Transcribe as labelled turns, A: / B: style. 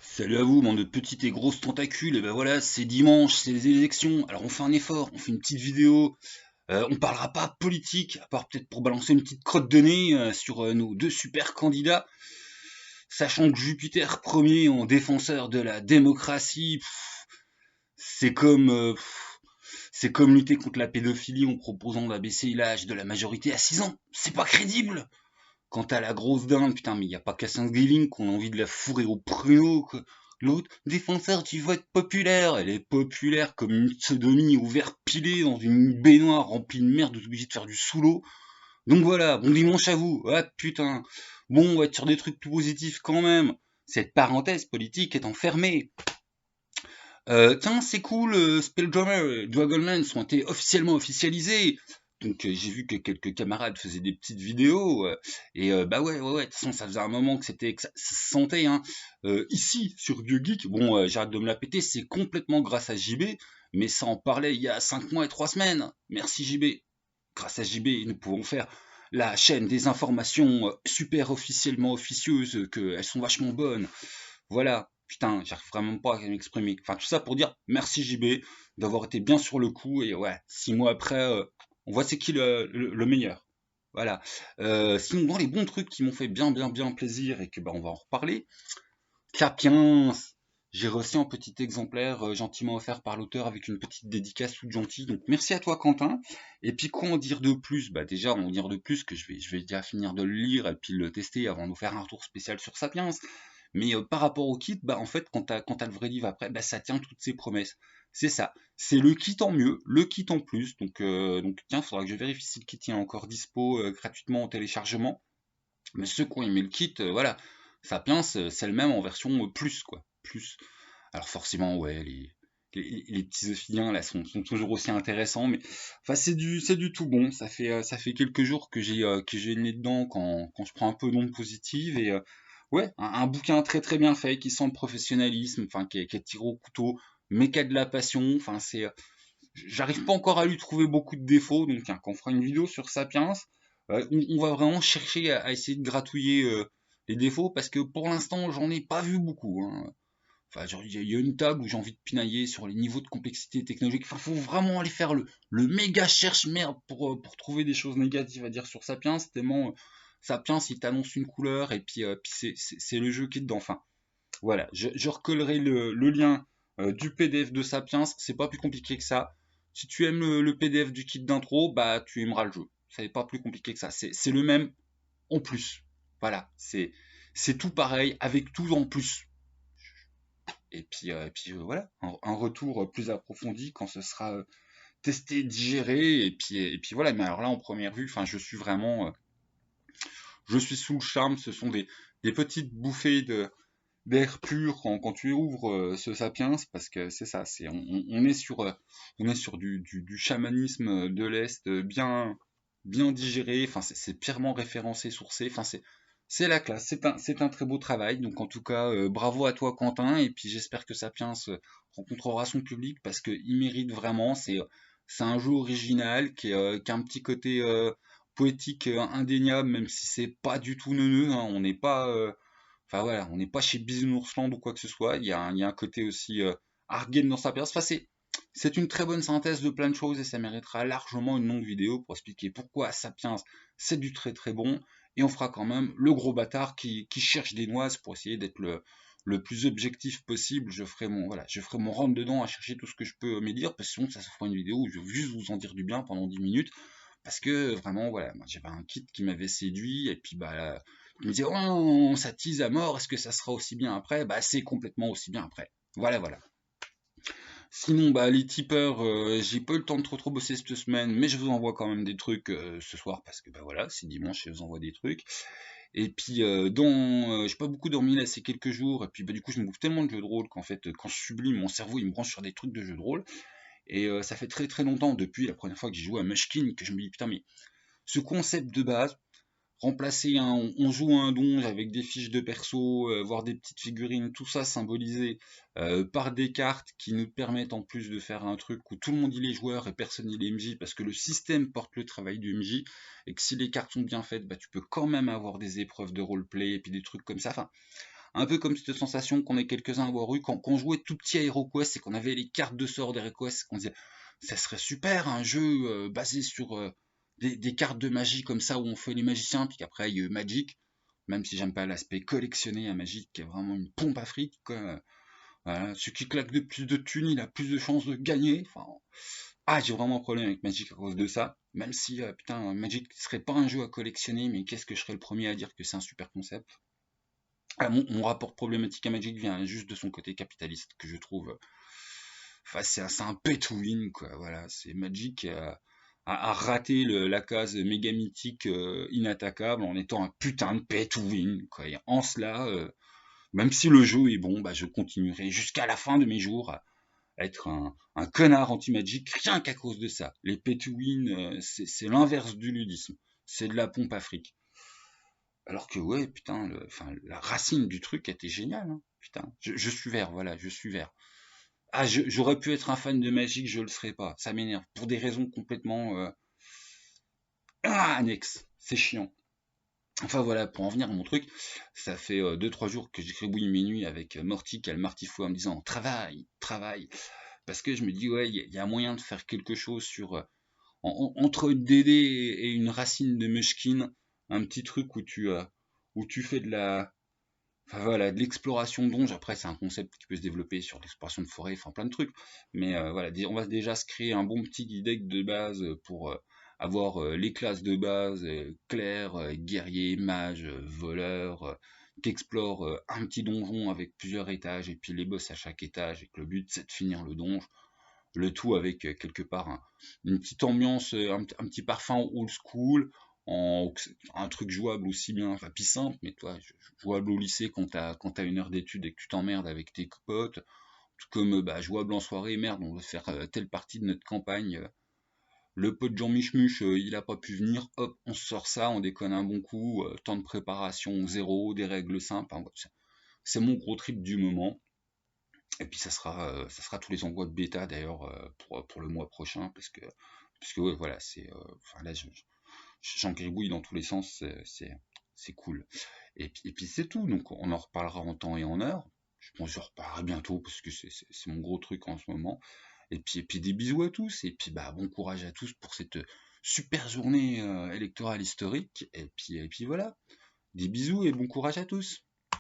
A: Salut à vous, bande de petites et grosses tentacules. Et ben voilà, c'est dimanche, c'est les élections. Alors on fait un effort, on fait une petite vidéo. On parlera pas politique, à part peut-être pour balancer une petite crotte de nez sur nos deux super candidats. Sachant que Jupiter premier en défenseur de la démocratie, c'est comme c'est comme lutter contre la pédophilie en proposant d'abaisser l'âge de la majorité à 6 ans. C'est pas crédible. Quant à la grosse dinde, putain, mais y a pas qu'à Thanksgiving qu'on a envie de la fourrer au pruneau, quoi. L'autre, défenseur du vote populaire, elle est populaire comme une sodomie au verre pilé dans une baignoire remplie de merde, obligé de faire du sous l'eau. Donc voilà, bon dimanche à vous. Ah putain. Bon, on va dire des trucs plus positifs quand même. Cette parenthèse politique est enfermée. Tiens, c'est cool, Spelljammer et Dragonlance ont été officiellement officialisés. Donc j'ai vu que quelques camarades faisaient des petites vidéos et bah ouais, de toute façon ça faisait un moment que ça se sentait hein. Ici sur BioGeek, bon j'arrête de me la péter, c'est complètement grâce à JB, mais ça en parlait il y a 5 mois et 3 semaines. Merci JB. Grâce à JB, nous pouvons faire la chaîne des informations super officiellement officieuses, qu'elles sont vachement bonnes. Voilà, putain, j'arrive vraiment pas à m'exprimer. Enfin, tout ça pour dire merci JB d'avoir été bien sur le coup. Et ouais, 6 mois après, on voit c'est qui le meilleur. Voilà. Sinon, dans les bons trucs qui m'ont fait bien plaisir et que bah, on va en reparler. Sapiens, j'ai reçu un petit exemplaire gentiment offert par l'auteur avec une petite dédicace toute gentille. Donc merci à toi Quentin. Et puis quoi en dire de plus? Bah déjà en dire de plus que je vais déjà finir de le lire et puis le tester avant de nous faire un retour spécial sur Sapiens. Mais par rapport au kit, bah en fait quand t'as le vrai livre après, bah ça tient toutes ses promesses. C'est ça. C'est le kit en mieux, le kit en plus. Donc tiens, faudra que je vérifie si le kit est encore dispo gratuitement en téléchargement. Mais ceux qui ont aimé le kit, voilà, Sapiens, c'est le même en version plus, quoi. Plus. Alors forcément, ouais, les petits ophidiens là sont toujours aussi intéressants, mais enfin c'est du tout bon. Ça fait quelques jours que j'ai le nez dedans quand je prends un peu d'onde positive et ouais, un bouquin très bien fait qui sent le professionnalisme, enfin qui est tiré au couteau, mais qui a de la passion. Enfin j'arrive pas encore à lui trouver beaucoup de défauts, donc hein, quand on fera une vidéo sur Sapiens, on va vraiment chercher à essayer de gratouiller les défauts, parce que pour l'instant, j'en ai pas vu beaucoup, hein. Enfin, genre, il y a une table où j'ai envie de pinailler sur les niveaux de complexité technologique. Enfin, faut vraiment aller faire le méga cherche-merde pour trouver des choses négatives à dire sur Sapiens, tellement Sapiens, il t'annonce une couleur, et puis c'est le jeu qui est dedans. Enfin, voilà, je recollerai le lien du PDF de Sapiens, c'est pas plus compliqué que ça. Si tu aimes le PDF du kit d'intro, bah tu aimeras le jeu. C'est pas plus compliqué que ça. C'est le même en plus. Voilà, c'est tout pareil avec tout en plus. Et puis voilà, un retour plus approfondi quand ce sera testé, digéré. Et puis voilà, mais alors là en première vue, enfin je suis sous le charme. Ce sont des petites bouffées d'air pur quand tu ouvres ce Sapiens, parce que c'est ça, on est sur du chamanisme de l'Est bien digéré. Enfin c'est purement référencé, sourcé. Enfin c'est la classe, c'est un très beau travail. Donc en tout cas bravo à toi Quentin, et puis j'espère que Sapiens rencontrera son public, parce qu'il mérite vraiment. C'est un jeu original qui a un petit côté poétique indéniable, même si c'est pas du tout neuneux, hein. On n'est pas Enfin voilà, on n'est pas chez Bisounoursland ou quoi que ce soit. Il y a un côté aussi Argame dans sa pièce. Enfin, c'est une très bonne synthèse de plein de choses, et ça méritera largement une longue vidéo pour expliquer pourquoi Sapiens c'est du très bon. Et on fera quand même le gros bâtard qui cherche des noises pour essayer d'être le plus objectif possible. Je ferai mon rentre dedans à chercher tout ce que je peux me dire, parce que sinon ça se fera une vidéo où je vais juste vous en dire du bien pendant 10 minutes. Parce que vraiment, voilà, moi j'avais un kit qui m'avait séduit, et puis bah je me disais, oh, ça tease à mort, est-ce que ça sera aussi bien après? Bah, c'est complètement aussi bien après. Voilà. Sinon, bah, les tipeurs, j'ai pas eu le temps de trop bosser cette semaine, mais je vous envoie quand même des trucs ce soir, parce que bah voilà, c'est dimanche, je vous envoie des trucs. Et puis, j'ai pas beaucoup dormi là ces quelques jours, et puis bah, du coup, je me bouffe tellement de jeux de rôle qu'en fait, quand je sublime, mon cerveau il me branche sur des trucs de jeux de rôle. Et ça fait très longtemps, depuis la première fois que j'ai joué à Munchkin, que je me dis, putain, mais ce concept de base, remplacer on joue un donge avec des fiches de perso, voire des petites figurines, tout ça symbolisé par des cartes qui nous permettent en plus de faire un truc où tout le monde il est joueur et personne il est MJ, parce que le système porte le travail du MJ, et que si les cartes sont bien faites, bah, tu peux quand même avoir des épreuves de roleplay et puis des trucs comme ça. Enfin, un peu comme cette sensation qu'on est quelques-uns à avoir eu quand on jouait tout petit à HeroQuest et qu'on avait les cartes de sort d'HeroQuest, qu'on disait ça serait super un jeu basé sur des cartes de magie comme ça où on fait les magiciens, puis qu'après il y a eu Magic, même si j'aime pas l'aspect collectionné à Magic, qui est vraiment une pompe à fric, quoi. Voilà, celui qui claque de plus de thunes, il a plus de chances de gagner. Enfin, j'ai vraiment un problème avec Magic à cause de ça. Même si, putain, Magic serait pas un jeu à collectionner, mais qu'est-ce que je serais le premier à dire que c'est un super concept. Mon rapport problématique à Magic vient juste de son côté capitaliste, que je trouve. Enfin, c'est un pay to win, quoi. Voilà, c'est Magic a raté la case méga mythique inattaquable en étant un putain de pay to win, quoi. Et en cela, même si le jeu est bon, bah, je continuerai jusqu'à la fin de mes jours à être un connard anti-Magic rien qu'à cause de ça. Les pay to win, c'est l'inverse du ludisme. C'est de la pompe à fric. Alors que ouais, putain, enfin, la racine du truc était géniale, hein. Putain, je suis vert, voilà, je suis vert. J'aurais pu être un fan de Magic, je le serais pas. Ça m'énerve. Pour des raisons complètement annexes. C'est chiant. Enfin voilà, pour en venir à mon truc, ça fait 2-3 jours que j'écris mes nuits avec Morty qui a le martifou en me disant travail, travail. Parce que je me dis, ouais, il y a moyen de faire quelque chose sur entre DD et une racine de Mushkin, un petit truc où tu fais de la, enfin voilà, de l'exploration de donjon. Après, c'est un concept qui peut se développer sur l'exploration de forêt, enfin plein de trucs. Mais voilà, on va déjà se créer un bon petit deck de base pour avoir les classes de base, clerc, guerrier, mage, voleur, qui explore un petit donjon avec plusieurs étages et puis les boss à chaque étage et que le but c'est de finir le donjon. Le tout avec quelque part une petite ambiance, un petit parfum old school, un truc jouable aussi bien, enfin puis simple, mais toi, jouable au lycée quand t'as une heure d'études et que tu t'emmerdes avec tes potes, tout comme bah, jouable en soirée, merde, on veut faire telle partie de notre campagne, le pote Jean Michmuche, il a pas pu venir, hop, on sort ça, on déconne un bon coup, temps de préparation zéro, des règles simples, hein, c'est mon gros trip du moment. Et puis ça sera tous les envois de bêta d'ailleurs pour le mois prochain parce que ouais, voilà, enfin là j'en gribouille dans tous les sens, c'est cool. Et puis c'est tout, donc on en reparlera en temps et en heure. Je pense que je reparlerai bientôt parce que c'est mon gros truc en ce moment. Et puis des bisous à tous et puis bah bon courage à tous pour cette super journée électorale historique et puis voilà. Des bisous et bon courage à tous.